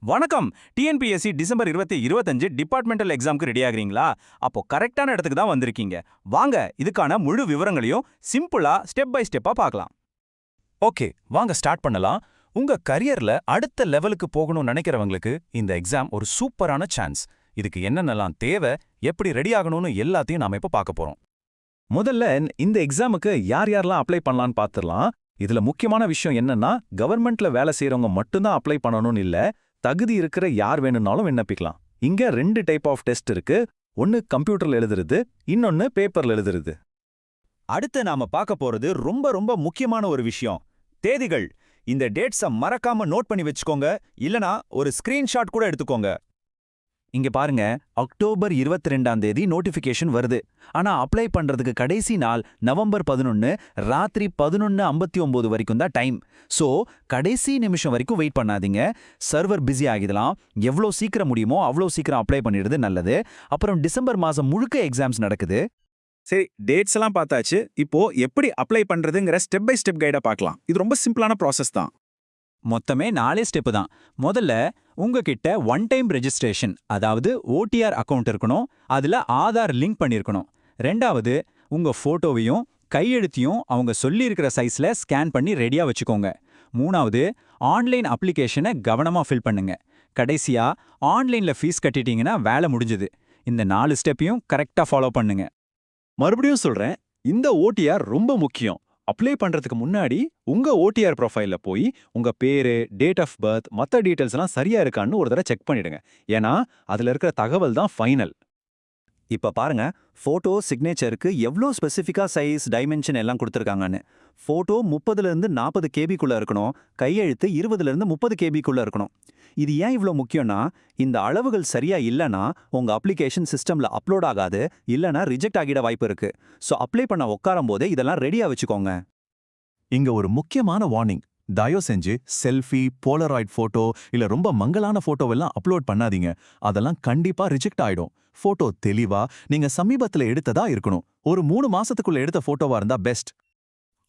வணக்கம். TNPSC December 2025 departmental எக்ஸாம்க்கு ready ஆகுறீங்களா? அப்போ கரெக்டான இடத்துக்கு தான் வந்திருக்கீங்க. வாங்க இதுக்கான முழு விவரங்களையும் சிம்பிளா ஸ்டெப் பை ஸ்டெப்பா பார்க்கலாம். ஓகே, வாங்க ஸ்டார்ட் பண்ணலாம். உங்க கரியர்ல அடுத்த லெவலுக்கு போகணும்னு நினைக்கிறவங்களுக்கு இந்த எக்ஸாம் ஒரு சூப்பரான சான்ஸ். இதுக்கு என்னென்னலாம் தேவை, எப்படி ரெடி ஆகணும்னு எல்லாத்தையும் நாம இப்ப பார்க்க போறோம். முதல்ல இந்த எக்ஸாமுக்கு யார் யாரெல்லாம் அப்ளை பண்ணலாம்னு பார்த்துடலாம். இதுல முக்கியமான விஷயம் என்னன்னா, கவர்மெண்ட்ல வேலை செய்யறவங்க மட்டும்தான் அப்ளை பண்ணணும்னு இல்ல, தகுதி இருக்கிற யார் வேணும்னாலும் விண்ணப்பிக்கலாம். இங்க 2 டைப் ஆஃப் டெஸ்ட் இருக்கு. ஒன்னு கம்ப்யூட்டர்ல எழுதுறது, இன்னொன்னு பேப்பர்ல எழுதுறது. அடுத்து நாம பார்க்க போறது ரொம்ப ரொம்ப முக்கியமான ஒரு விஷயம். தேதிகள். இந்த டேட்ஸை மறக்காம நோட் பண்ணி வச்சுக்கோங்க, இல்லனா ஒரு ஸ்கிரீன்ஷாட் கூட எடுத்துக்கோங்க. இங்க பாருங்க, அக்டோபர் 22ஆம் தேதி நோட்டிஃபிகேஷன் வருது. ஆனா அப்ளை பண்றதுக்கு கடைசி நாள் நவம்பர் 11 ராத்திரி 11:59 வரைக்கும் தான் டைம். சோ கடைசி நிமிஷம் வரைக்கும் வெயிட் பண்ணாதீங்க. சர்வர் பிஸி ஆகிடலாம். எவ்வளோ சீக்கிரம் முடியுமோ அவ்வளோ சீக்கிரம் அப்ளை பண்ணிடுறது நல்லது. அப்புறம் டிசம்பர் மாசம் முழுக்க எக்ஸாம்ஸ் நடக்குது. சரி, டேட்ஸ் எல்லாம் பார்த்தாச்சு. இப்போ எப்படி அப்ளை பண்றதுங்கிற ஸ்டெப் பை ஸ்டெப் கைடா பார்க்கலாம். இது ரொம்ப சிம்பிளான ப்ராசஸ் தான். மொத்தமே 4 ஸ்டெப் தான். முதல்ல உங்ககிட்ட ஒன் டைம் ரெஜிஸ்ட்ரேஷன், அதாவது ஓடிஆர் அக்கவுண்ட் இருக்கணும். அதுல ஆதார் லிங்க் பண்ணிருக்கணும். ரெண்டாவது, உங்க போட்டோவையும் கையெழுத்தையும் அவங்க சொல்லியிருக்கிற சைஸ்ல ஸ்கேன் பண்ணி ரெடியா வச்சுக்கோங்க. மூணாவது, ஆன்லைன் அப்ளிகேஷனை கவனமா ஃபில் பண்ணுங்க. கடைசியா, ஆன்லைன்ல ஃபீஸ் கட்டிட்டீங்கன்னா வேலை முடிஞ்சது. இந்த 4 ஸ்டெப்பையும் கரெக்டா ஃபாலோ பண்ணுங்க. மறுபடியும் சொல்றேன், இந்த ஓடிஆர் ரொம்ப முக்கியம். அப்ளை பண்றதுக்கு முன்னாடி உங்க ஓடிஆர் ப்ரொஃபைல்ல போய் உங்க பேரு, டேட் ஆஃப் பர்த், மற்ற டீடைல்ஸ் எல்லாம் சரியா இருக்கான்னு ஒரு தடவை செக் பண்ணிடுங்க. ஏன்னா அதுல இருக்கிற தகவல் தான் ஃபைனல். இப்ப பாருங்க, போட்டோ சிக்னேச்சருக்கு எவ்வளோ ஸ்பெசிஃபிக்கா சைஸ், டைமென்ஷன் எல்லாம் கொடுத்துருக்காங்கன்னு. போட்டோ 30லேருந்து 40 கேபிக்குள்ள இருக்கணும். கையெழுத்து 20லேருந்து 30 கேபிக்குள்ள இருக்கணும். இது ஏன் இவ்வளோ முக்கியம்னா, இந்த அளவுகள் சரியா இல்லைன்னா உங்க அப்ளிகேஷன் சிஸ்டம்ல அப்லோட் ஆகாது, இல்லைன்னா ரிஜெக்ட் ஆகிட வாய்ப்பு இருக்கு. ஸோ அப்ளை பண்ண உட்காரும் போதே இதெல்லாம் ரெடியா வச்சுக்கோங்க. இங்க ஒரு முக்கியமான வார்னிங். தயவு செஞ்சு செல்ஃபி, போலராய்ட் போட்டோ இல்ல ரொம்ப மங்கலான போட்டோவெல்லாம் அப்லோட் பண்ணாதீங்க. அதெல்லாம் கண்டிப்பா ரிஜெக்ட் ஆயிடும். போட்டோ தெளிவா நீங்க சமீபத்துல எடுத்ததா இருக்கணும். ஒரு 3 மாசத்துக்குள்ள எடுத்த போட்டோவா இருந்தா பெஸ்ட்.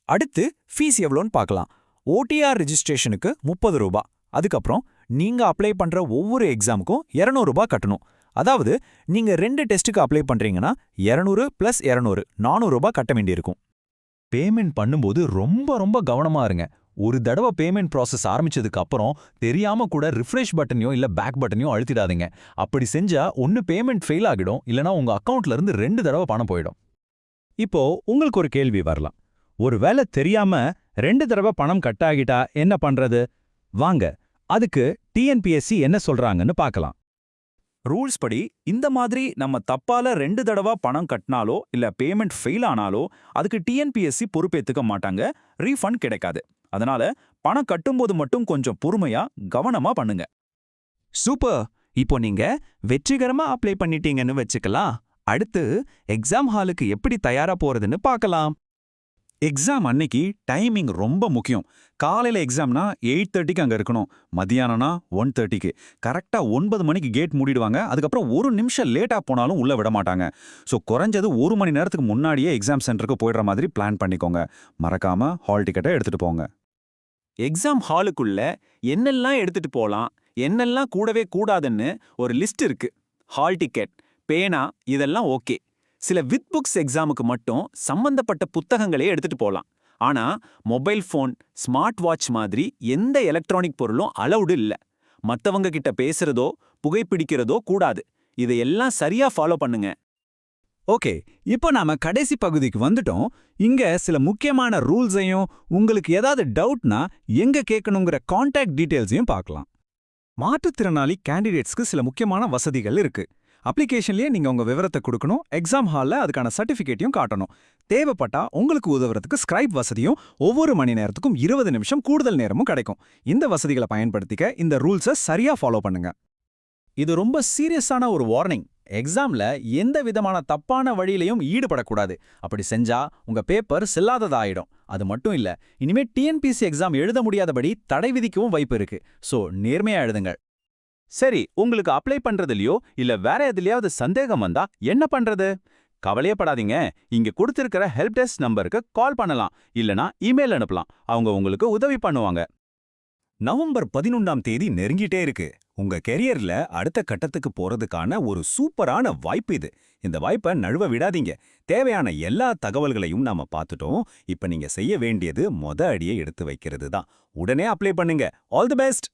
அடுத்து ஃபீஸ் எவ்வளோன்னு பார்க்கலாம். ஓடிஆர் ரெஜிஸ்ட்ரேஷனுக்கு 30 ரூபாய். அதுக்கப்புறம் நீங்க அப்ளை பண்ற ஒவ்வொரு எக்ஸாமுக்கும் 200 ரூபாய் கட்டணும். அதாவது நீங்க 2 டெஸ்ட்டுக்கு அப்ளை பண்றீங்கன்னா 200 + 200 400 ரூபாய் கட்ட வேண்டியிருக்கும். பேமெண்ட் பண்ணும்போது ரொம்ப ரொம்ப கவனமா இருங்க. ஒரு தடவை பேமெண்ட் ப்ராசஸ் ஆரம்பிச்சதுக்கு அப்புறம் தெரியாம கூட ரிஃப்ரெஷ் பட்டனையோ இல்ல பேக் பட்டனையோ அழுத்திடாதீங்க. அப்படி செஞ்சா ஒன்னு பேமெண்ட் ஃபெயில் ஆகிடும், இல்லனா உங்க அக்கவுண்ட்ல இருந்து 2 தடவை பணம் போயிடும். இப்போ உங்களுக்கு ஒரு கேள்வி வரலாம். ஒருவேளை தெரியாம 2 தடவை பணம் கட் ஆகிட்டா என்ன பண்றது? வாங்க அதுக்கு டிஎன்பிஎஸ்சி என்ன சொல்றாங்கன்னு பார்க்கலாம். ரூல்ஸ் படி இந்த மாதிரி நம்ம தப்பால 2 தடவை பணம் கட்டினாலோ இல்ல பேமெண்ட் ஃபெயில் ஆனாலோ அதுக்கு டிஎன்பிஎஸ்சி பொறுப்பேத்துக்க மாட்டாங்க, ரீஃபண்ட் கிடைக்காது. அதனால பணம் கட்டும்போது மட்டும் கொஞ்சம் பொறுமையா கவனமா பண்ணுங்க. சூப்பர். இப்போ நீங்க வெற்றிகரமா அப்ளை பண்ணிட்டீங்கன்னு வச்சுக்கலாம். அடுத்து எக்ஸாம் ஹாலுக்கு எப்படி தயாரா போறதுன்னு பார்க்கலாம். எக்ஸாம் அன்னைக்கு டைமிங் ரொம்ப முக்கியம். காலையில எக்ஸாம்னா 8:30க்கு அங்க இருக்கணும். மதியானம்னா 1:30க்கு. கரெக்டா 9 மணிக்கு கேட் மூடிடுவாங்க. அதுக்கப்புறம் 1 நிமிஷம் லேட்டா போனாலும் உள்ள விட மாட்டாங்க. ஸோ குறைஞ்சது 1 மணி நேரத்துக்கு முன்னாடியே எக்ஸாம் சென்டருக்கு போயிடுற மாதிரி பிளான் பண்ணிக்கோங்க. மறக்காம ஹால் டிக்கெட்டை எடுத்துட்டு போங்க. எக்ஸாம் ஹாலுக்குள்ள என்னெல்லாம் எடுத்துட்டு போலாம், என்னெல்லாம் கூடவே கூடாதுன்னு ஒரு லிஸ்ட் இருக்கு. ஹால் டிக்கெட், பேனா இதெல்லாம் ஓகே. சில வித் புக்ஸ் எக்ஸாமுக்கு மட்டும் சம்பந்தப்பட்ட புத்தகங்களே எடுத்துட்டு போலாம். ஆனா மொபைல் ஃபோன், ஸ்மார்ட் வாட்ச் மாதிரி எந்த எலக்ட்ரானிக் பொருளும் அலௌடு இல்ல. மத்தவங்க கிட்ட பேசுறதோ புகைப்பிடிக்கிறதோ கூடாது. இதையெல்லாம் சரியா ஃபாலோ பண்ணுங்க. ஓகே, இப்போ நாம கடைசி பகுதிக்கு வந்துட்டோம். இங்க சில முக்கியமான ரூல்ஸையும் உங்களுக்கு ஏதாவது டவுட்னா எங்க கேட்கணுங்கிற கான்டாக்ட் டீடைல்ஸையும் பார்க்கலாம். மாற்றுத்திறனாளி கேண்டிடேட்ஸ்க்கு சில முக்கியமான வசதிகள் இருக்கு. அப்ளிகேஷன்லயே நீங்க உங்க விவரத்தை கொடுக்கணும். எக்ஸாம் ஹால்ல அதுக்கான சர்டிபிகேட்டையும் காட்டணும். தேவைப்பட்டா உங்களுக்கு உதவுறதுக்கு ஸ்கிரைப் வசதியும் ஒவ்வொரு மணி நேரத்துக்கும் 20 நிமிஷம் கூடுதல் நேரமும் கிடைக்கும். இந்த வசதிகளை பயன்படுத்திக்க இந்த ரூல்ஸை சரியா ஃபாலோ பண்ணுங்க. இது ரொம்ப சீரியஸான ஒரு வார்னிங். எக்ஸாம்ல எந்த விதமான தப்பான வழியிலையும் ஈடுபடக்கூடாது. அப்படி செஞ்சா உங்க பேப்பர் செல்லாததாயிடும். அது மட்டும் இல்ல, இனிமே டிஎன்பிஎஸ்சி எக்ஸாம் எழுத முடியாதபடி தடை விதிக்கவும் வாய்ப்பு இருக்கு. சோ நேர்மையா எழுதுங்கள். சரி, உங்களுக்கு அப்ளை பண்றதுலயோ இல்ல வேற எதுலயாவது சந்தேகம் வந்தா என்ன பண்றது? கவலையப்படாதீங்க. இங்க கொடுத்திருக்கிற ஹெல்ப் டெஸ்க் நம்பருக்கு கால் பண்ணலாம், இல்லனா இமெயில் அனுப்பலாம். அவங்க உங்களுக்கு உதவி பண்ணுவாங்க. நவம்பர் 11ஆம் தேதி நெருங்கிட்டே இருக்கு. உங்க கெரியர்ல அடுத்த கட்டத்துக்கு போறதுக்கான ஒரு சூப்பரான வாய்ப்பு இது. இந்த வாய்ப்பை நழுவ விடாதீங்க. தேவையான எல்லா தகவல்களையும் நாம பார்த்துட்டோம். இப்ப நீங்க செய்ய வேண்டியது மொத அடியை எடுத்து வைக்கிறது தான். உடனே அப்ளை பண்ணுங்க. All the best.